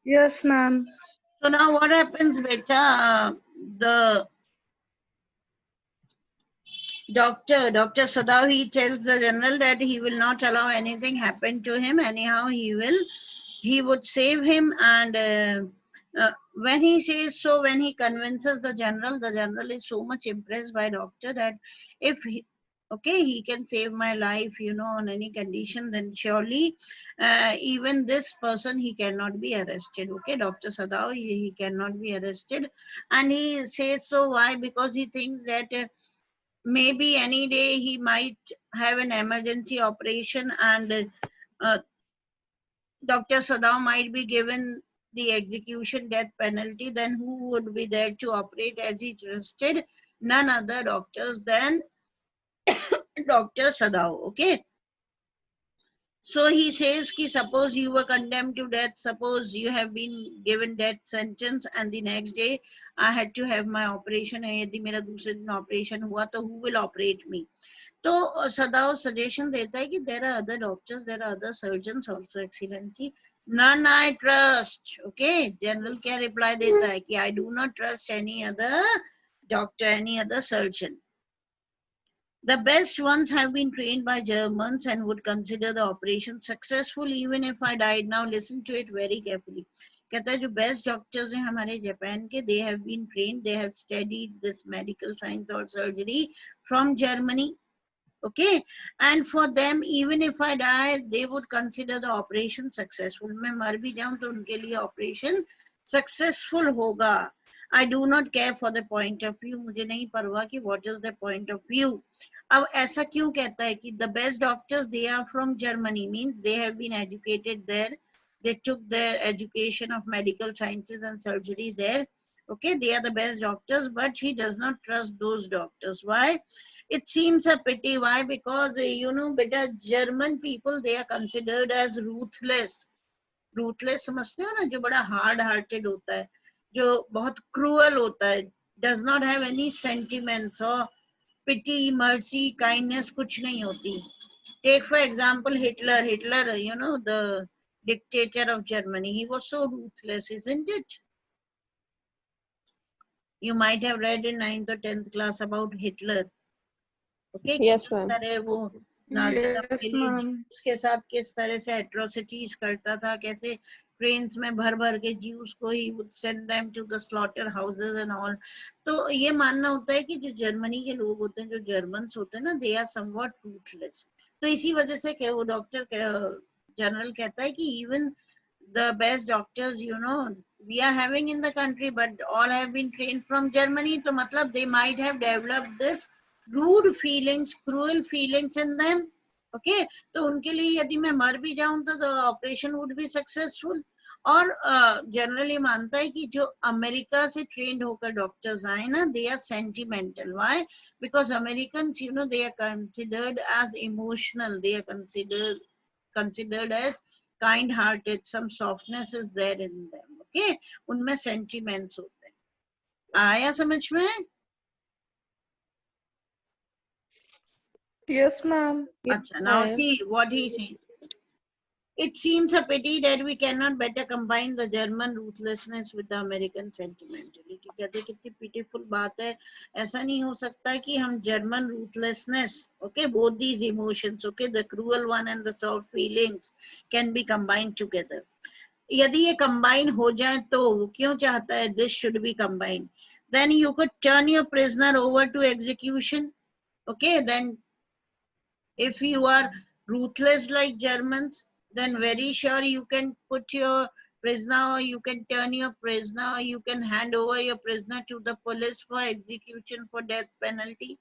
Yes, ma'am. So now what happens, beta? The Dr. Sadav, he tells the general that he will not allow anything happen to him. Anyhow, he would save him. And when he says so, when he convinces the general is so much impressed by doctor that if he, okay, he can save my life, on any condition, then surely even this person, he cannot be arrested. Okay, Dr. Sadav, he cannot be arrested. And he says so. Why? Because he thinks that maybe any day he might have an emergency operation, and uh, Dr. Sadam might be given the execution death penalty. Then who would be there to operate, as he trusted none other doctors than Dr. Sadao. Okay. So he says ki suppose you were condemned to death, suppose you have been given death sentence, and the next day I had to have my operation, यदि मेरा दूसरे दिन operation हुआ तो who will operate me? तो सदाव suggestion देता है कि there are other doctors, there are other surgeons also, excellency. None I trust. Okay, general क्या reply देता है कि I do not trust any other doctor, any other surgeon. The best ones have been trained by Germans and would consider the operation successful even if I died. Now listen to it very carefully. कहता है जो best doctors हैं हमारे Japan के, they have been trained, they have studied this medical science or surgery from Germany. Okay, and for them even if I die they would consider the operation successful. मैं मर भी जाऊं तो उनके लिए operation successful होगा. I do not care for the point of view. मुझे नहीं परवाह कि what is the point of view. अब ऐसा क्यों कहता है कि the best doctors they are from Germany, means they have been educated there, they took their education of medical sciences and surgery there. Okay, they are the best doctors, but he does not trust those doctors. Why? It seems a pity. Why? Because beta German people, they are considered as ruthless. Ruthless समझते हो ना, जो बड़ा hard hearted होता है, जो बहुत cruel होता है, does not have any sentiments or pity, mercy, kindness, कुछ नहीं होती. Take for example Hitler. Hitler, the dictator of Germany, he was so ruthless, isn't it? You might have read in 9th or 10th class about Hitler. Okay कि Yes, किस ma'am. तरह वो नाजीजम Yes, के लिए ma'am. Juice के साथ किस तरह से एट्रोसिटीज करता था, कैसे ट्रेन्स में भर भर के ज्यूस को ही would send them to the slaughter houses and all. तो ये मानना होता है कि जो जर्मनी के लोग होते हैं, जो जर्मन्स होते हैं ना, they are somewhat ruthless. तो इसी वजह से क्या वो डॉक्टर जनरल कहता है कि even the best doctors, we are having in the country, but all have been trained from Germany. So matlab they might have developed this rude feelings, cruel feelings in them. Okay, तो उनके लिए यदि मैं मर भी जाऊं तो the operation would be successful. और जनरली मानता है कि जो अमेरिका से ट्रेंड होकर डॉक्टर्स आए ना, they are sentimental. Why? Because Americans, they are considered as emotional, they are considered as kind hearted, some softness is there in them. Okay, उनमें sentiments होते हैं. आया समझ में? Yes, ma'am. अच्छा, now Yes. see what he says. It seems a pity that we cannot better combine the German ruthlessness with the American sentimentality. कहते कितनी pitiful बात है. ऐसा नहीं हो सकता कि हम German ruthlessness, okay, both these emotions, okay, the cruel one and the soft feelings can be combined together. यदि ये combine हो जाए तो वो क्यों चाहता है this should be combined? Then you could turn your prisoner over to execution. Okay, then if you are ruthless like Germans, then very sure you can put your prisoner, or you can turn your prisoner, or you can hand over your prisoner to the police for execution for death penalty.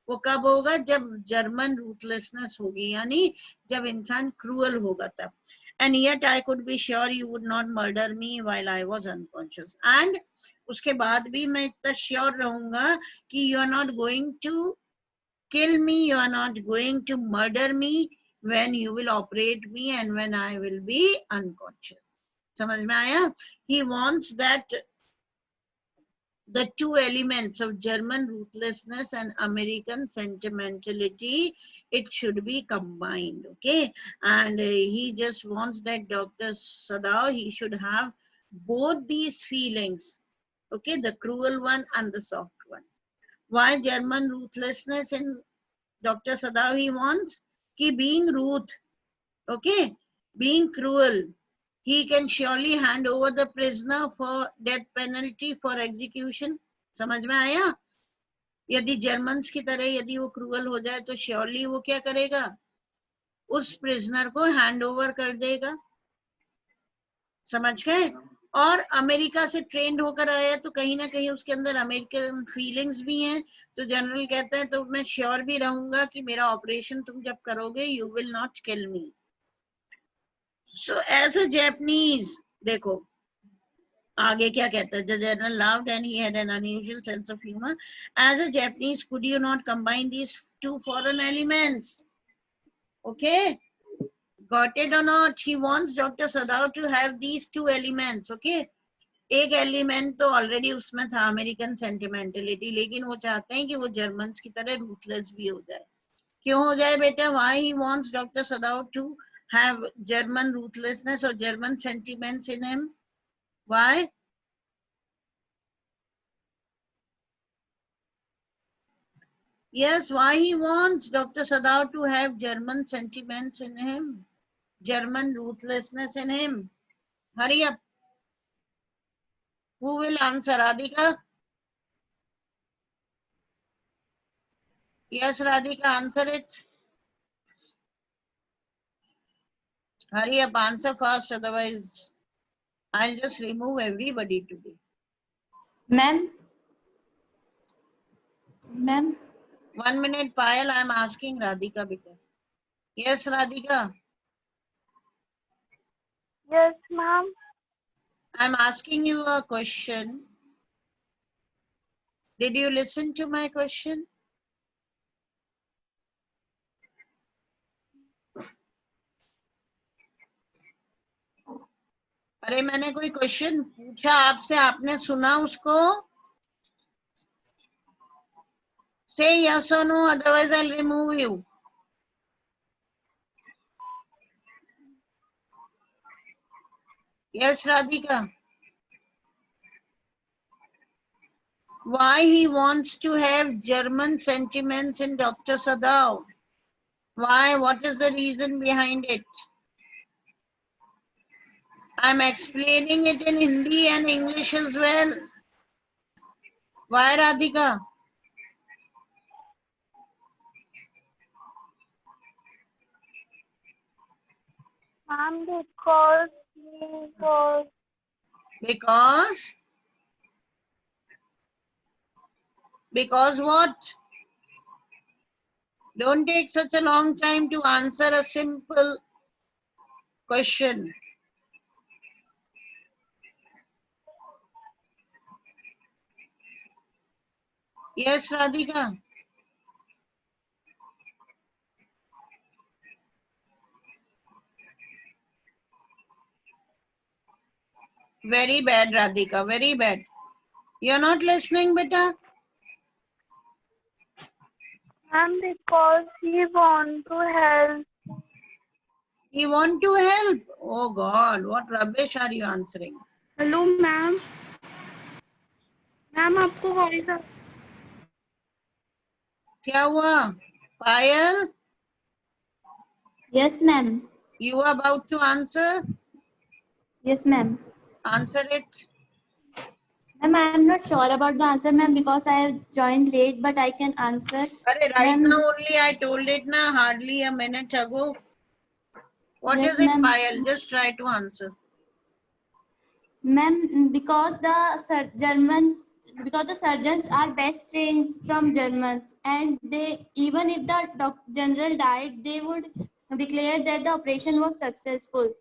वो कब होगा? जब German ruthlessness होगी, यानी जब इंसान cruel होगा तब. And yet I could be sure you would not murder me while I was unconscious. And उसके बाद भी मैं इतना श्योर रहूंगा कि you are not going to kill me, you are not going to murder me when you will operate me and when I will be unconscious. समझ में आया? He wants that the two elements of German ruthlessness and American sentimentality, it should be combined. Okay, and he just wants that Dr. Sadao, he should have both these feelings, okay, the cruel one and the soft one. Why German ruthlessness in Dr. Sadav? He wants ki being rude, okay, being cruel, he can surely hand over the prisoner for death penalty for execution. समझ में आया? यदि Germans की तरह यदि वो cruel हो जाए तो श्योरली वो क्या करेगा, उस प्रिजनर को हैंड ओवर कर देगा. समझ गए? और अमेरिका से ट्रेंड होकर आया तो कहीं ना कहीं उसके अंदर अमेरिकन फीलिंग्स भी हैं. तो जनरल कहते हैं तो मैं श्योर भी रहूंगा कि मेरा ऑपरेशन तुम जब करोगे you will not kill me. So as a Japanese, देखो आगे क्या कहता है. The general laughed and he had an unusual sense of humor. As a Japanese, could you not combine these two foreign elements? Okay, got it or not? He wants Dr. Sadao to have these two elements. Okay, एक element तो already उसमें था American sentimentality, लेकिन वो चाहते हैं कि वो जर्मन्स की तरह रूथलेस भी हो जाए. क्यों हो जाए बेटा? Why he wants Dr. Sadao to have German ruthlessness or German sentiments in him? Why? Yes, why he wants Dr. Sadao to have German sentiments in him, German ruthlessness in him. Hurry up. Who will answer? Radhika? Yes, Radhika, answer it. Hurry up, answer fast, otherwise I'll just remove everybody today. Ma'am. 1 minute, Payal, I'm asking Radhika beta. Yes, Radhika? Yes, ma'am. I'm asking you a question. Did you listen to my question? अरे मैंने कोई question पूछा आपसे, आपने सुना उसको? Say yes or no, otherwise I'll remove you. Yes, Radhika. Why he wants to have German sentiments in Dr. Sadao? Why? What is the reason behind it? I'm explaining it in Hindi and English as well. Why, Radhika? Ma'am, because he was Because what? Don't take such a long time to answer a simple question. Yes, Radhika. Very bad, Radhika, very bad. You're not listening, beta? ma'am, because he want to help. He want to help. Oh God, what rubbish are you answering? Hello ma'am. Ma'am आपको voice क्या हुआ? Payal, Yes, ma'am. you are about to answer? Yes, ma'am. Answer it. Ma'am, I am not sure about the answer, ma'am, because I have joined late, but I can answer. Arre, right Ma'am, now only I told it na, hardly a minute ago. What yes, is it, ma'am. Payal? Just try to answer. Ma'am, because the surgeons are best trained from Germans, and they, even if the general died, they would declare that the operation was successful.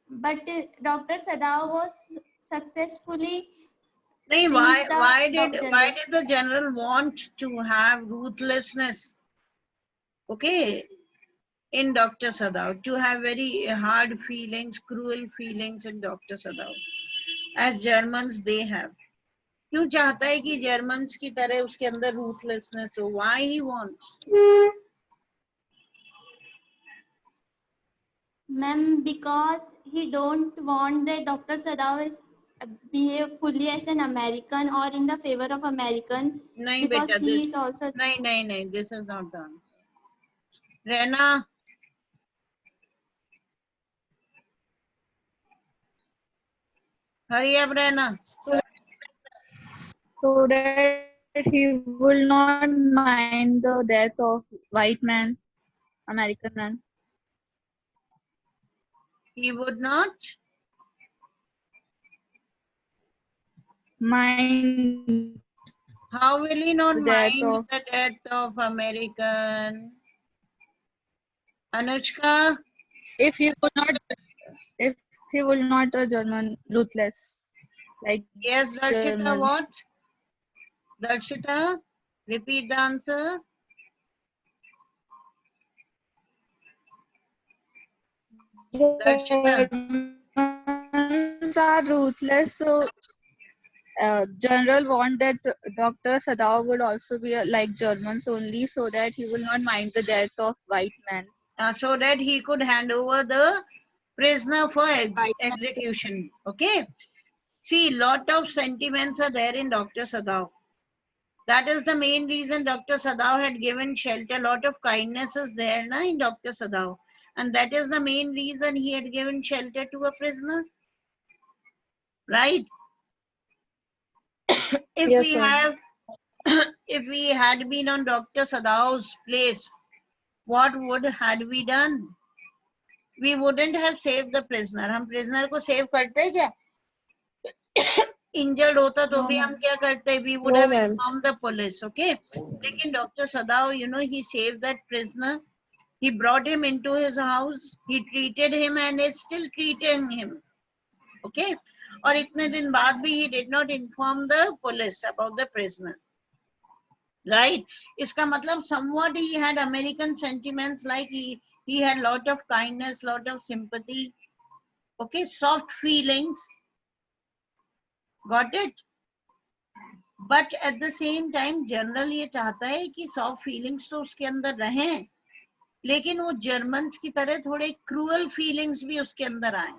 But Dr. Sadao was successfully. Nee, treat the why did general. the general want to have ruthlessness? Okay, in Dr. Sadao, to have very hard feelings, cruel feelings in Dr. Sadao, as Germans they have. क्यों चाहता है कि Germans की तरह उसके अंदर ruthlessness हो? Why he wants? Ma'am, because he don't want that Dr. Sadao is behave fully as an American or in the favor of American, नहीं because बेटा, he this is also. नहीं, this is not the answer. Rena, hurry up, Rena. So that he will not mind the death of white man, American man. He would not. Mind How will he not the death mind of the death of American? Anushka, if he will not a German ruthless like yes, Darshita, what? Germans. Darshita, repeat the answer. Darshita, Germans are ruthless, so General want that Dr. Sadao would also be like Germans only, so that he will not mind the death of white man. so that he could hand over the prisoner for White man. execution. Okay. See, lot of sentiments are there in Dr. Sadao. That is the main reason Dr. Sadao had given shelter. Lot of kindness is there na, in Dr. Sadao. And that is the main reason he had given shelter to a prisoner. Right? If Yes, we sir. have, if we had been on Dr. Sadao's place, what would had we done? We wouldn't have saved the prisoner. हम prisoner को save करते हैं क्या? Injured होता तो भी हम क्या करते? We would have informed the police, okay? लेकिन Dr. Sadao, you know, he saved that prisoner. He brought him into his house. He treated him and is still treating him, okay? और इतने दिन बाद भी he did not inform the police about the prisoner. Right? इसका मतलब somewhat he had American sentiments, like he had lot of kindness, lot of sympathy, okay, soft feelings. Got it? But at the same time, general ये चाहता है कि soft feelings तो उसके अंदर रहें, लेकिन वो Germans की तरह थोड़े cruel feelings भी उसके अंदर आए,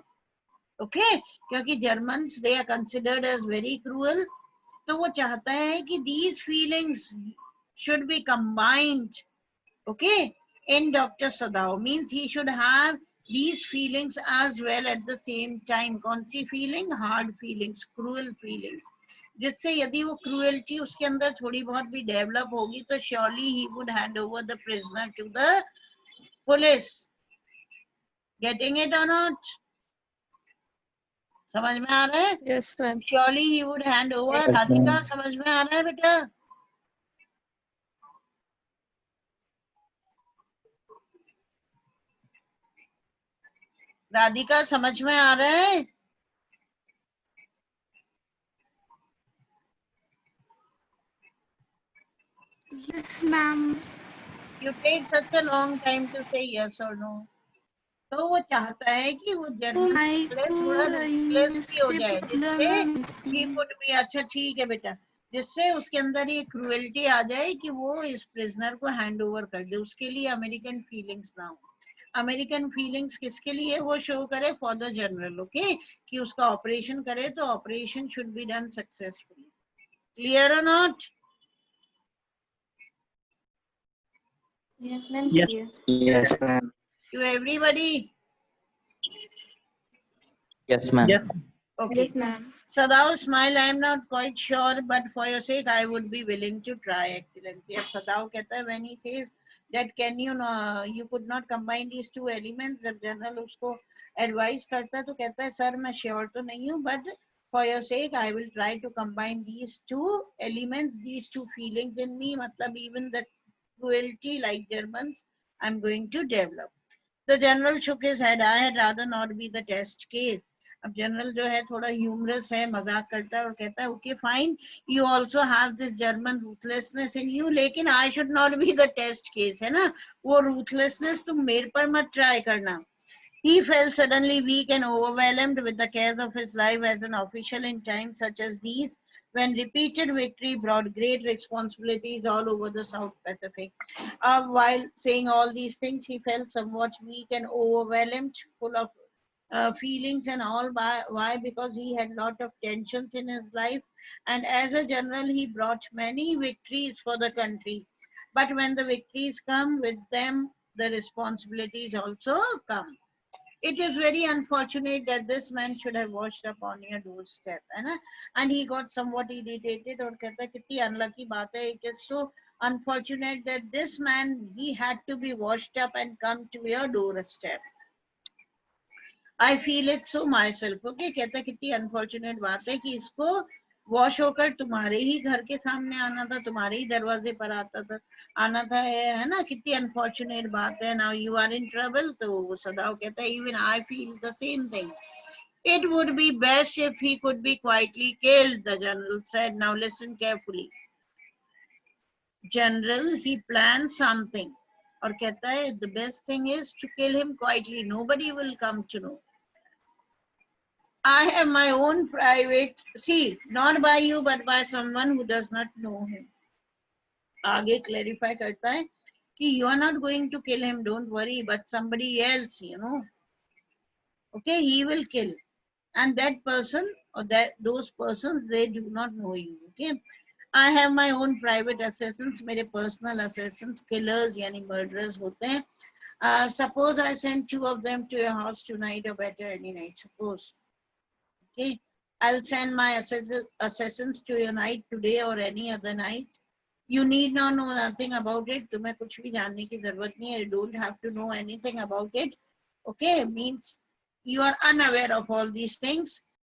okay? क्योंकि Germans they are considered as very cruel, तो वो चाहता है कि these feelings should be combined, okay, in Dr. Sadao. Means he should have these feelings as well at the same time. कौन सी feeling? Hard feelings, cruel feelings. जिससे यदि वो cruelty उसके अंदर थोड़ी बहुत भी develop होगी तो surely he would hand over the prisoner to the police. Getting it or not? समझ में आ रहा है? Yes, ma'am. Surely he would hand over. Yes, Radhika ma'am. समझ में आ रहा है बेटा? राधिका समझ में आ रहा है? Yes, ma'am. You take such a long time to say yes or no. तो वो चाहता है कि वो जर्मन My थोड़ा ruthless भी हो जाए, जिससे he would be, अच्छा ठीक है बेटा, जिससे उसके अंदर ये क्रूएल्टी आ जाए कि वो इस प्रिजनर को हैंड ओवर कर दे. उसके लिए अमेरिकन फीलिंग्स ना हो. अमेरिकन फीलिंग्स किसके लिए? वो शो करे फॉर द जनरल, ओके, कि उसका ऑपरेशन करे तो operation should be done successfully. Clear और not? Yes, ma'am. Yes. Clear. Yes, ma'am. To everybody? Yes, ma'am. Yes. Okay. Yes, ma'am. Sadao, smile. I am not quite sure, but for your sake, I would be willing to try. Excellency. अब Sadao कहता है, when he says that can you you could not combine these two elements, जब general उसको advise करता है तो कहता है sir मैं sure तो नहीं हूँ, but for your sake I will try to combine these two elements, these two feelings in me. मतलब even the cruelty like Germans, I'm going to develop. The general shook his head. I had rather not be the test case. अब general जो है थोड़ा humerus है, मजाक करता है और कहता है okay fine, you also have this German ruthlessness in you, लेकिन I should not be the test case, है ना? वो रूथलेसनेस तुम मेरे पर मत ट्राई करना. He felt suddenly weak and overwhelmed with the cares of his life as an official in times such as these. when repeated victory brought great responsibilities all over the South Pacific. While saying all these things, he felt somewhat weak and overwhelmed, full of feelings and all. Why? Because he had lot of tensions in his life, and as a general, he brought many victories for the country. But when the victories come, with them, the responsibilities also come. It is very unfortunate that this man should have washed up on your doorstep, है ना? And he got somewhat irritated और कहता है कितनी unlucky बात है. It is so unfortunate that this man, he had to be washed up and come to your doorstep. I feel it so myself. Okay, कहता है कितनी unfortunate बात है कि इसको वॉश होकर तुम्हारे ही घर के सामने आना था, तुम्हारे ही दरवाजे पर आना था, है ना? कितनी अनफॉर्चुनेट बात है. Now you are in trouble. तो सदाव कहता है even I feel the same thing. It would be best if he could be quietly killed, the general said. Now listen carefully. General, he planned something. और कहता है the best thing is to kill him quietly. Nobody will come to know. I have my own private, see, not by you, but by someone who does not know him. आगे clarify करता है कि you are not going to kill him, don't worry, but somebody else, you know. Okay, he will kill. And that person or those persons, they do not know you. Okay. I have my own private assassins, मेरे personal assassins, killers यानी murderers होते हैं. Suppose I send 2 of them to your house tonight or better any night. Suppose. Okay, I'll send my assassins to your night today or any other night. You need not know nothing about it. तुम्हें कुछ भी जानने की जरूरत नहीं है. You don't have to know anything about it. Okay, means you are unaware of all these things.